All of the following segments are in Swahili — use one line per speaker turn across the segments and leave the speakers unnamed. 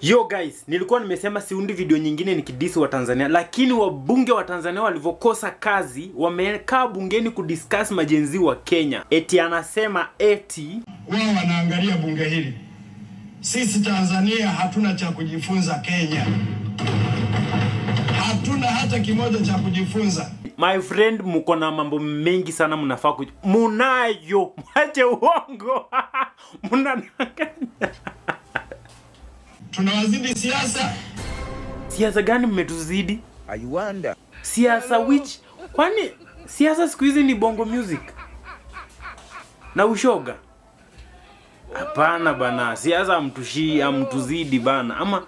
Yo guys, nilikuwa nimesema siundi video nyingine nikidisi wa Tanzania, lakini wabunge wa Tanzania walivyokosa kazi, wamekaa bungeni kudiscuss majenzi wa Kenya. Eti anasema eti
wao wanaangalia bunge hili. Sisi Tanzania hatuna cha kujifunza Kenya. Hatuna hata kimoja cha kujifunza.
My friend, mko na mambo mengi sana mnafaa munayo. Mwache uongo.
Tunawazidi siasa.
Siasa gani mmetuzidi?
I wonder.
Siasa which? Kwani siasa siku hizi ni bongo music na ushoga? Hapana bana, siasa amtuzidi bana. Ama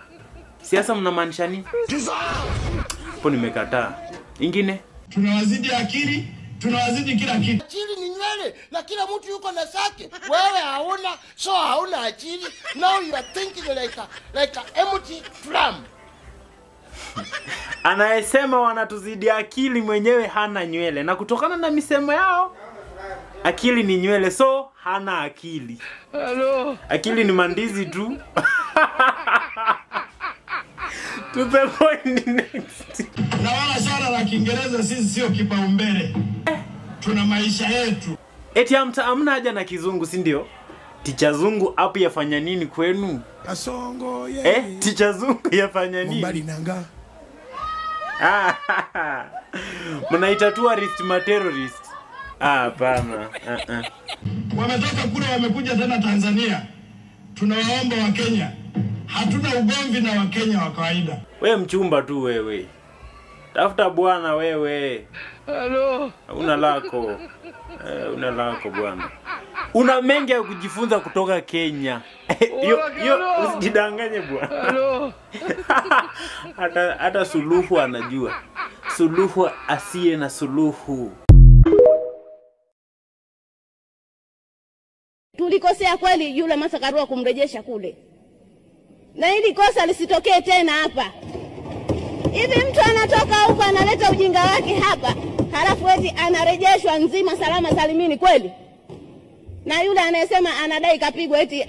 siasa mnamaanisha nini? Hapo nimekataa. Ingine?
Tunawazidi akili, tunawazidi kila kitu.
Akili ni nywele na kila mtu yuko na zake. Wewe hauna, so hauna akili. Now you are thinking like a empty drum.
Anayesema wanatuzidi akili mwenyewe hana nywele, na kutokana na misemo yao akili ni nywele, so hana akili. Hello. Akili ni mandizi tu. To the point next.
Na wala swala la Kiingereza sisi sio kipaumbele. Tuna maisha yetu.
Eti amna haja na kizungu, si ndio? Ticha zungu hapo yafanya nini kwenu?
Kasongo ye.
Ticha zungu yafanya nini?
Mbali nanga.
Mnaita tourist ma terrorist. Hapana.
Wametoka kule wamekuja tena Tanzania. Tunawaomba wa Kenya. Hatuna ugomvi na wa Kenya wa kawaida.
Wewe mchumba tu wewe. Tafuta bwana wewe. Hello. Una lako. Una lako bwana. Una mengi ya kujifunza kutoka Kenya. Yo usijidanganye bwana. Hello. Hata Suluhu anajua. Suluhu asiye na suluhu.
Tulikosea kweli yule Martha Karua kumrejesha kule. Na hili kosa lisitokee tena hapa. Hivi mtu anatoka huko analeta ujinga wake hapa, halafu eti anarejeshwa nzima salama salimini kweli? Na yule anayesema anadai kapigwa eti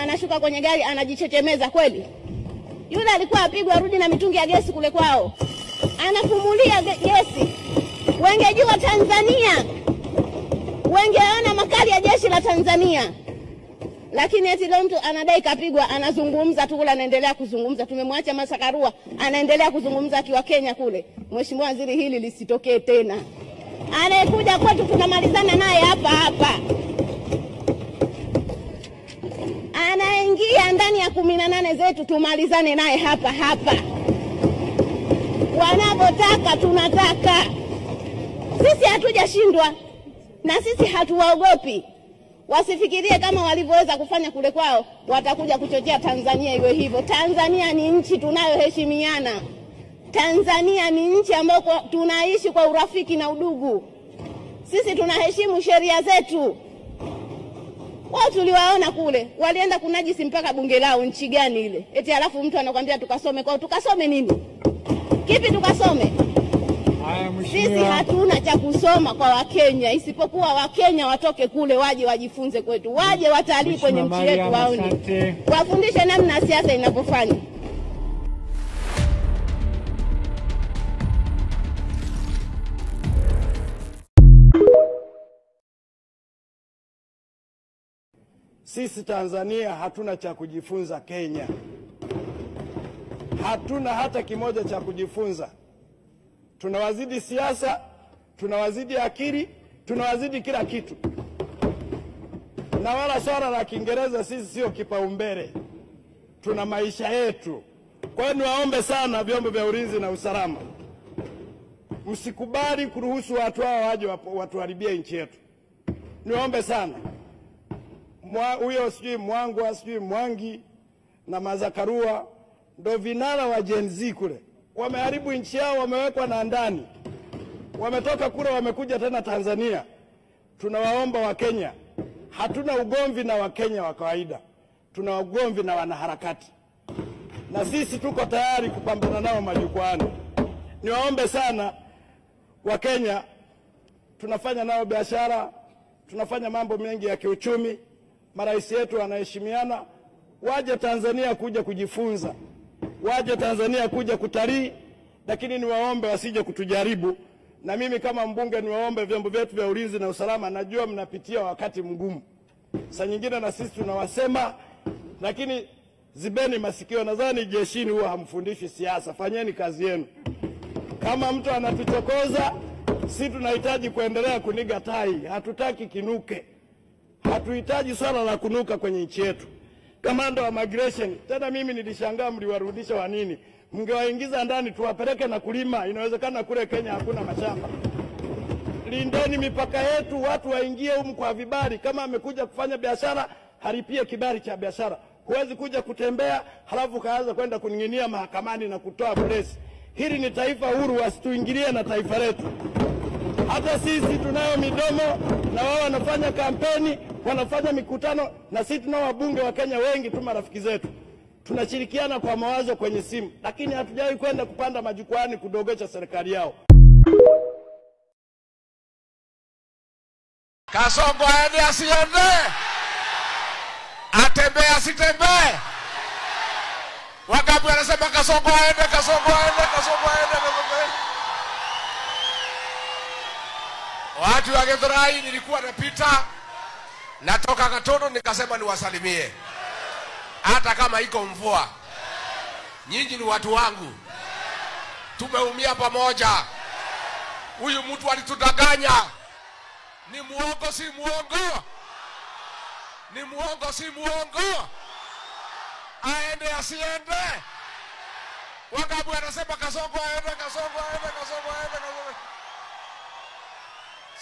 anashuka kwenye gari anajichechemeza kweli? Yule alikuwa apigwa arudi na mitungi ya gesi kule kwao. Anafumulia gesi. Wengejua Tanzania. Wengeona makali ya jeshi la Tanzania. Lakini eti leo mtu anadai kapigwa, anazungumza tu kule, anaendelea kuzungumza. Tumemwacha Martha Karua anaendelea kuzungumza akiwa Kenya kule. Mheshimiwa Waziri, hili lisitokee tena. Anayekuja kwetu tunamalizana naye hapa hapa. Anaingia ndani ya 18 zetu tumalizane naye hapa hapa. Wanapotaka tunataka. Sisi hatujashindwa na sisi hatuwaogopi. Wasifikirie kama walivyoweza kufanya kule kwao watakuja kuchochea Tanzania iwe hivyo. Tanzania ni nchi tunayoheshimiana. Tanzania ni nchi ambayo tunaishi kwa urafiki na udugu. Sisi tunaheshimu sheria zetu. Wao tuliwaona kule walienda kunajisi mpaka bunge lao. Nchi gani ile? Eti alafu mtu anakuambia tukasome kwao. Tukasome nini? Kipi tukasome? Sisi hatuna cha kusoma kwa Wakenya, isipokuwa Wakenya watoke kule waje wajifunze kwetu. Waje watalii kwenye nchi yetu waone. Wafundishe namna siasa inavyofanya.
Sisi Tanzania hatuna cha kujifunza Kenya. Hatuna hata kimoja cha kujifunza. Tunawazidi siasa, tunawazidi akili, tunawazidi kila kitu. Na wala swala la Kiingereza sisi sio kipaumbele. Tuna maisha yetu. Kwa hiyo niwaombe sana vyombo vya ulinzi na usalama, msikubali kuruhusu watu hao waje watuharibie nchi yetu. Niwaombe sana. Huyo sijui Mwangwa, sijui Mwangi na Martha Karua ndio vinara wa Gen Z kule. Wameharibu nchi yao, wamewekwa na ndani. Wametoka kule wamekuja tena Tanzania. Tunawaomba wa Kenya, hatuna ugomvi na Wakenya wa kawaida. Tuna ugomvi na wanaharakati. Na sisi tuko tayari kupambana nao majukwaani. Niwaombe sana wa Kenya, tunafanya nao biashara, tunafanya mambo mengi ya kiuchumi. Marais yetu wanaheshimiana, waje Tanzania kuja kujifunza, waje Tanzania kuja kutalii, lakini niwaombe wasije kutujaribu. Na mimi kama mbunge niwaombe vyombo vyetu vya ulinzi na usalama, najua mnapitia wakati mgumu. Saa nyingine na sisi tunawasema, lakini zibeni masikio. Nadhani jeshini huwa hamfundishi siasa, fanyeni kazi yenu. Kama mtu anatuchokoza, sisi tunahitaji kuendelea kuniga tai, hatutaki kinuke. Hatuhitaji swala la kunuka kwenye nchi yetu. Kamanda wa migration, tena mimi nilishangaa mliwarudisha wa nini? Mngewaingiza ndani tuwapeleke na kulima, inawezekana kule Kenya hakuna mashamba. Lindeni mipaka yetu, watu waingie humu kwa vibali. Kama amekuja kufanya biashara, haripie kibali cha biashara. Huwezi kuja kutembea halafu kaanza kwenda kuning'inia mahakamani na kutoa polisi. Hili ni taifa huru, wasituingilie na taifa letu. Hata sisi tunayo midomo na wao wanafanya kampeni, wanafanya mikutano, na sisi tunao wabunge wa Kenya wengi tu marafiki zetu. Tunashirikiana kwa mawazo kwenye simu, lakini hatujawahi kwenda kupanda majukwani kudogesha serikali yao.
Kasongo aende asiende, atembee asitembee. Wangapi wanasema Kasongo aende, Kasongo aende, Kasongo aende, Kasongo aende. Watu wa Githurai nilikuwa napita, natoka Katono nikasema niwasalimie. Hata kama iko mvua, nyinyi ni watu wangu, tumeumia pamoja. Huyu mtu alitudanganya, ni muongo si muongo, ni muongo si muongo. Aende asiende. Wangapi wanasema Kasongo aende, Kasongo aende, Kasongo aende, Kasongo.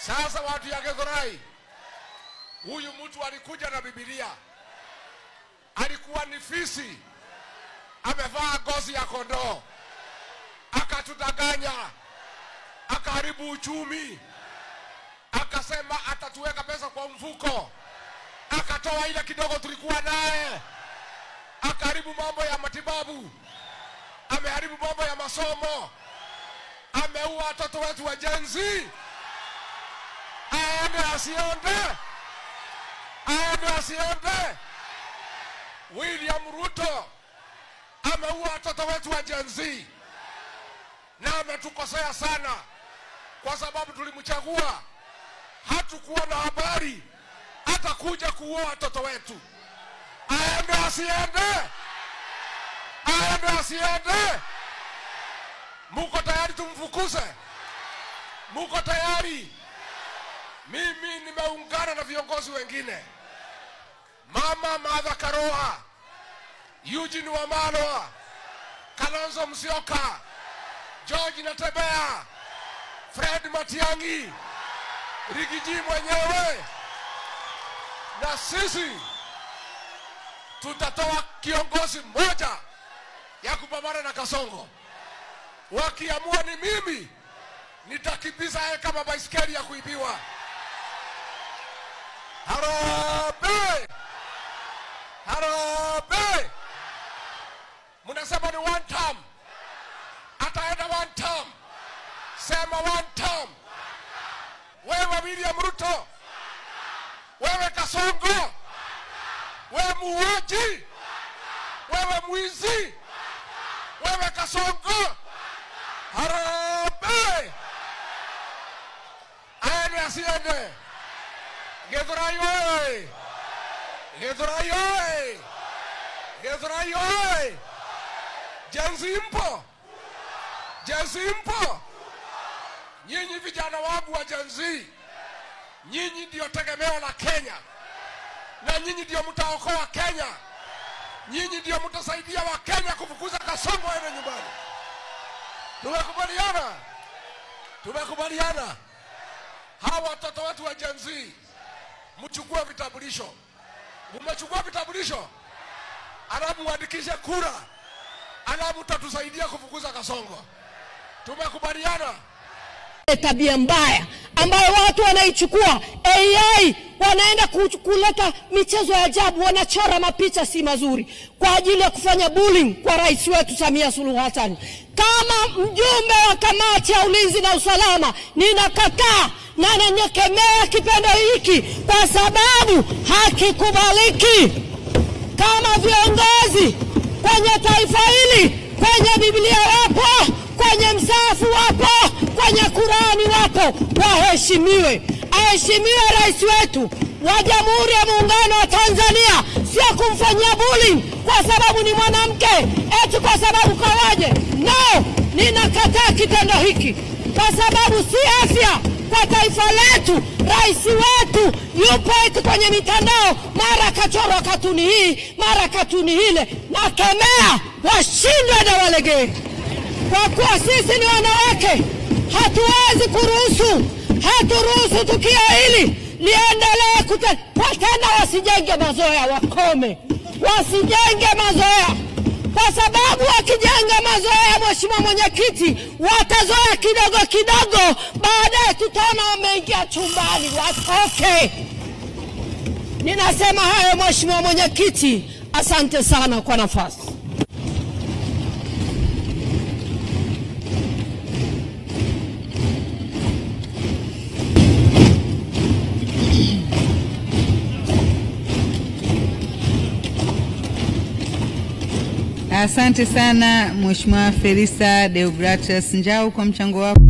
Sasa watu ya Githurai, huyu mtu alikuja na Biblia, alikuwa ni fisi, amevaa ngozi ya kondoo, akatudanganya, akaharibu uchumi, akasema atatuweka pesa kwa mfuko, akatoa ile kidogo tulikuwa naye, akaharibu mambo ya matibabu, ameharibu mambo ya masomo, ameua watoto wetu wa Gen Z. Aende asiende, aende asiende. William Ruto ameua watoto wetu wa Gen Z, na ametukosea sana kwa sababu tulimchagua, hatukuwa na habari hata kuja kuua watoto wetu. Aende asiende, aende asiende. Muko tayari tumfukuze? Muko tayari? Mimi nimeungana na viongozi wengine, Mama Martha Karua, Eugene Wamalwa, Kalonzo Musyoka, George Natembeya, Fred Matiang'i, Rigiji mwenyewe, na sisi tutatoa kiongozi mmoja ya kupambana na Kasongo. Wakiamua ni mimi, nitakibiza yeye kama baiskeli ya kuibiwa. Harambee! Harambee! Munasema ni one term. Ataenda one term. Sema one term. Wewe William Ruto, wewe Kasongo, wewe muuaji, wewe mwizi, wewe Kasongo. Harambee! Aende asiende. Githurai oye! Githurai oye! Githurai oye! Gen Z mpo! Gen Z mpo! Nyinyi vijana wangu wa Gen Z, nyinyi ndio tegemeo la Kenya, na nyinyi ndio mtaokoa Kenya, nyinyi ndio mtasaidia wa Kenya kufukuza Kasongo aende nyumbani. Tumekubaliana? Tumekubaliana. Hawa watoto wetu wa Gen Z, mchukue vitambulisho. Mmechukua vitambulisho, alafu muandikishe kura, alafu tatusaidia kufukuza Kasongo. Tumekubaliana?
Tabia mbaya ambayo watu wanaichukua AI, wanaenda kuleta michezo ya ajabu, wanachora mapicha si mazuri kwa ajili ya kufanya bullying kwa rais wetu Samia Suluhu Hassan. Kama mjumbe wa kamati ya ulinzi na usalama, ninakataa na nanyekemea kitendo hiki kwa sababu hakikubaliki. kama viongozi kwenye taifa hili, kwenye Biblia wapo, kwenye msahafu wapo, kwenye Qurani wapo, waheshimiwe. Aheshimiwe rais wetu wa Jamhuri ya Muungano wa Tanzania, sio kumfanyia bullying kwa sababu ni mwanamke, eti kwa sababu kawaje. No, ninakataa kitendo hiki kwa sababu si afya kwa taifa letu. Rais wetu yupo eti kwenye mitandao, mara kachorwa katuni hii, mara katuni ile. Nakemea, washindwe na walegee. Kwa kuwa sisi ni wanawake, hatuwezi haturuhusu tukio hili liendelee tena. Wasijenge mazoea, wakome, wasijenge mazoea, kwa sababu wakijenga mazoea, Mheshimiwa Mwenyekiti, watazoea kidogo kidogo, baadaye tutaona wameingia chumbani, watoke. Ninasema hayo Mheshimiwa Mwenyekiti, asante sana kwa nafasi.
Asante sana Mheshimiwa Felisa Deogratias Njau kwa mchango wako.